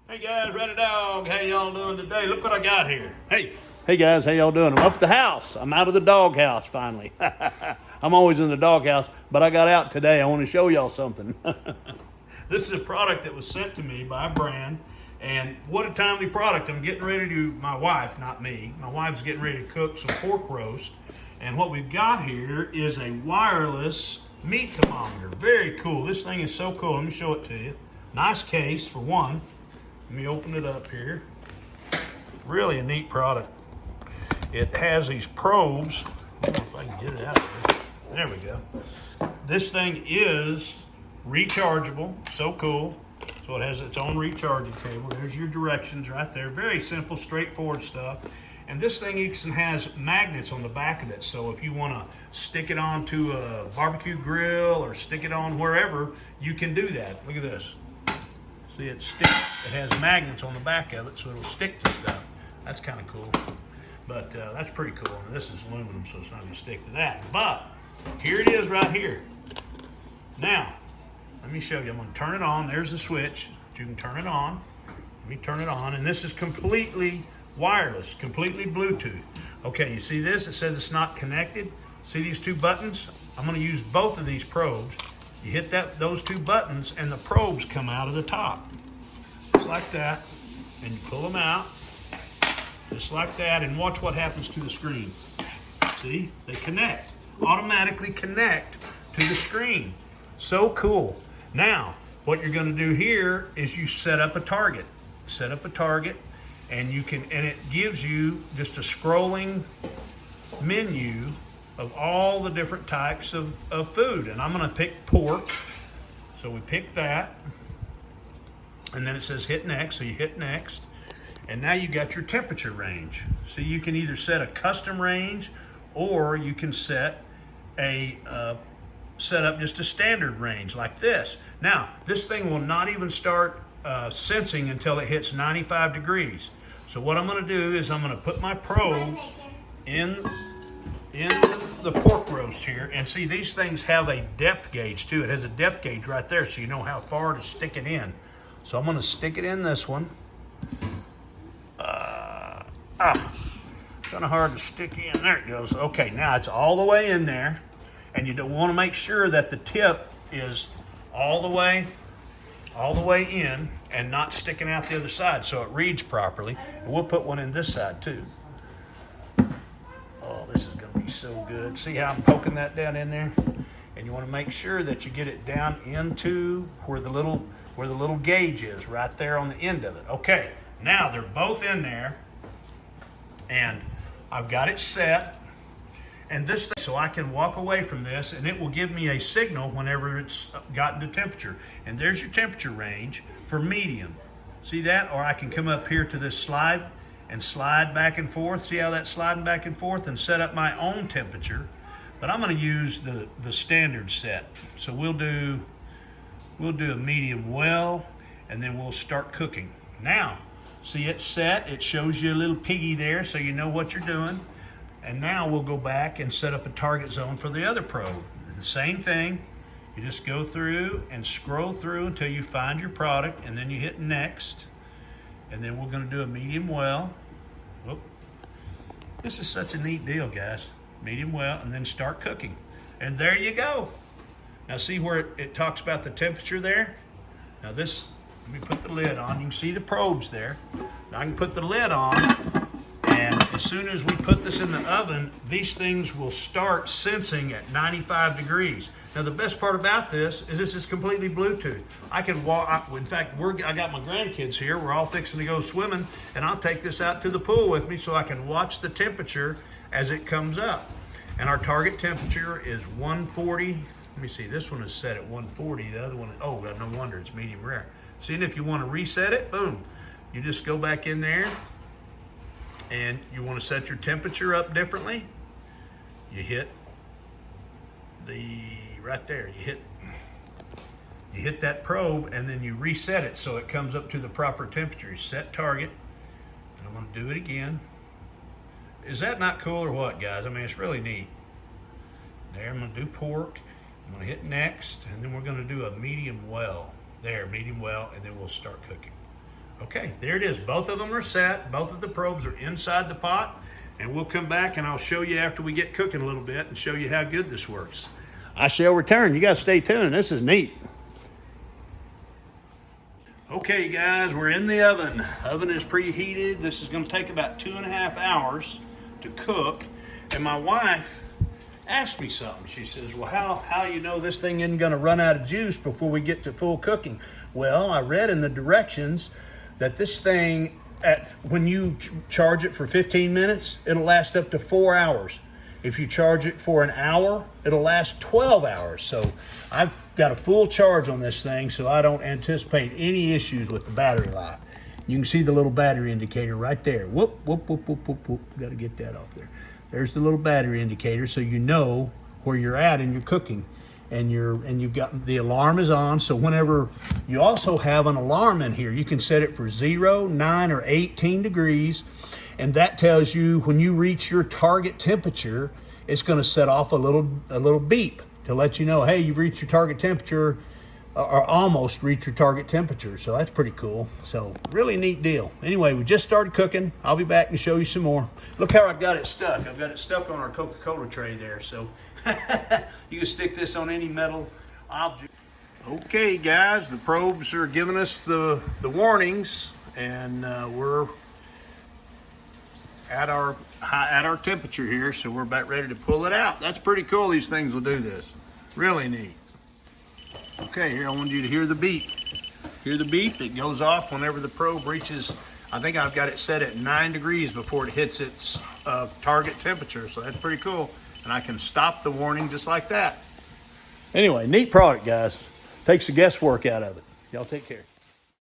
Hey guys, Rowdydawg, how y'all doing today? Look what I got here. Hey guys, how y'all doing? I'm up at the house. I'm out of the dog house finally. I'm always in the dog house, but I got out today. I want to show y'all something. This is a product that was sent to me by a brand, and what a timely product. I'm getting ready to, my wife, not me, my wife's getting ready to cook some pork roast, and what we've got here is a wireless meat thermometer. Very cool. This thing is so cool. Let me show it to you. Nice case for one. Let me open it up here. Really a neat product. It has these probes. I don't know if I can get it out of here. There we go. This thing is rechargeable. So cool. So it has its own recharging cable. There's your directions right there. Very simple, straightforward stuff. And this thing even has magnets on the back of it. So if you want to stick it onto a barbecue grill or stick it on wherever, you can do that. Look at this. See, it sticks. It has magnets on the back of it, so it'll stick to stuff. That's kind of cool. But that's pretty cool. And this is aluminum, so it's not going to stick to that. But here it is right here. Now, let me show you. I'm going to turn it on. There's the switch. You can turn it on. Let me turn it on. And this is completely wireless, completely Bluetooth. Okay, you see this? It says it's not connected. See these two buttons? I'm going to use both of these probes. You hit those two buttons, and the probes come out of the top. Just like that. And you pull them out. Just like that. And watch what happens to the screen. See? They connect. Automatically connect to the screen. So cool. Now, what you're going to do here is you set up a target. Set up a target, and you can, and it gives you just a scrolling menu of all the different types of food. And I'm going to pick pork. So we pick that. And then it says hit next. So you hit next. And now you got your temperature range. So you can either set a custom range, or you can set up just a standard range like this. Now, this thing will not even start sensing until it hits 95 degrees. So what I'm going to do is I'm going to put my probe in the pork roast here, and see, these things have a depth gauge too. It has a depth gauge right there, so you know how far to stick it in. So I'm going to stick it in this one. Kind of hard to stick in. There it goes. Okay, now it's all the way in there, and you don't want to make sure that the tip is all the way in and not sticking out the other side, so it reads properly. And we'll put one in this side too. Oh, this is going to be so good. See how I'm poking that down in there? And you want to make sure that you get it down into where the little gauge is, right there on the end of it. Okay, now they're both in there, and I've got it set. And this thing, so I can walk away from this, and it will give me a signal whenever it's gotten to temperature. And there's your temperature range for medium. See that? Or I can come up here to this slide and slide back and forth. See how that's sliding back and forth? And set up my own temperature. But I'm going to use the standard set. So we'll do a medium well, and then we'll start cooking. Now, see, it's set. It shows you a little piggy there, so you know what you're doing. And now we'll go back and set up a target zone for the other probe. The same thing. You just go through and scroll through until you find your product, and then you hit next. And then we're going to do a medium well. Whoop. This is such a neat deal, guys. Medium well, and then start cooking. And there you go. Now see where it talks about the temperature there? Now this, let me put the lid on. You can see the probes there. Now I can put the lid on, and as soon as we put this in the oven, these things will start sensing at 95 degrees. Now the best part about this is completely Bluetooth. I can walk, in fact, I got my grandkids here. We're all fixing to go swimming, and I'll take this out to the pool with me so I can watch the temperature as it comes up. And our target temperature is 140. Let me see, this one is set at 140. The other one, oh, no wonder, it's medium rare. See, and if you want to reset it, boom, you just go back in there, and you want to set your temperature up differently. You hit right there, you hit that probe, and then you reset it so it comes up to the proper temperature. Set target, and I'm going to do it again. Is that not cool or what, guys? I mean, it's really neat. There, I'm going to do pork. I'm going to hit next, and then we're going to do a medium well. There, medium well, and then we'll start cooking. Okay, there it is. Both of them are set. Both of the probes are inside the pot. And we'll come back and I'll show you after we get cooking a little bit and show you how good this works. I shall return. You got to stay tuned. This is neat. Okay, guys, we're in the oven. Oven is preheated. This is going to take about 2.5 hours to cook. And my wife asked me something. She says, well, how do you know this thing isn't going to run out of juice before we get to full cooking? Well, I read in the directions that this thing, when you charge it for 15 minutes, it'll last up to 4 hours. If you charge it for an hour, it'll last 12 hours. So I've got a full charge on this thing, so I don't anticipate any issues with the battery life. You can see the little battery indicator right there. Whoop, whoop, whoop, whoop, whoop, whoop. Got to get that off there. There's the little battery indicator, so you know where you're at in your cooking. And you've got the alarm is on, so whenever you also have an alarm in here, you can set it for 0, 9, or 18 degrees, and that tells you when you reach your target temperature, it's going to set off a little beep to let you know, hey, you've reached your target temperature, or almost reached your target temperature. So that's pretty cool. So really neat deal. Anyway, we just started cooking. I'll be back and show you some more. Look how I've got it stuck. I've got it stuck on our Coca-Cola tray there. So you can stick this on any metal object. Okay, guys, the probes are giving us the warnings, and we're at our temperature here, so we're about ready to pull it out. That's pretty cool. These things will do this. Really neat. Okay, here I want you to hear the beep. Hear the beep? It goes off whenever the probe reaches, I think I've got it set at 9 degrees before it hits its target temperature, so that's pretty cool. And I can stop the warning just like that. Anyway, neat product, guys. Takes the guesswork out of it. Y'all take care.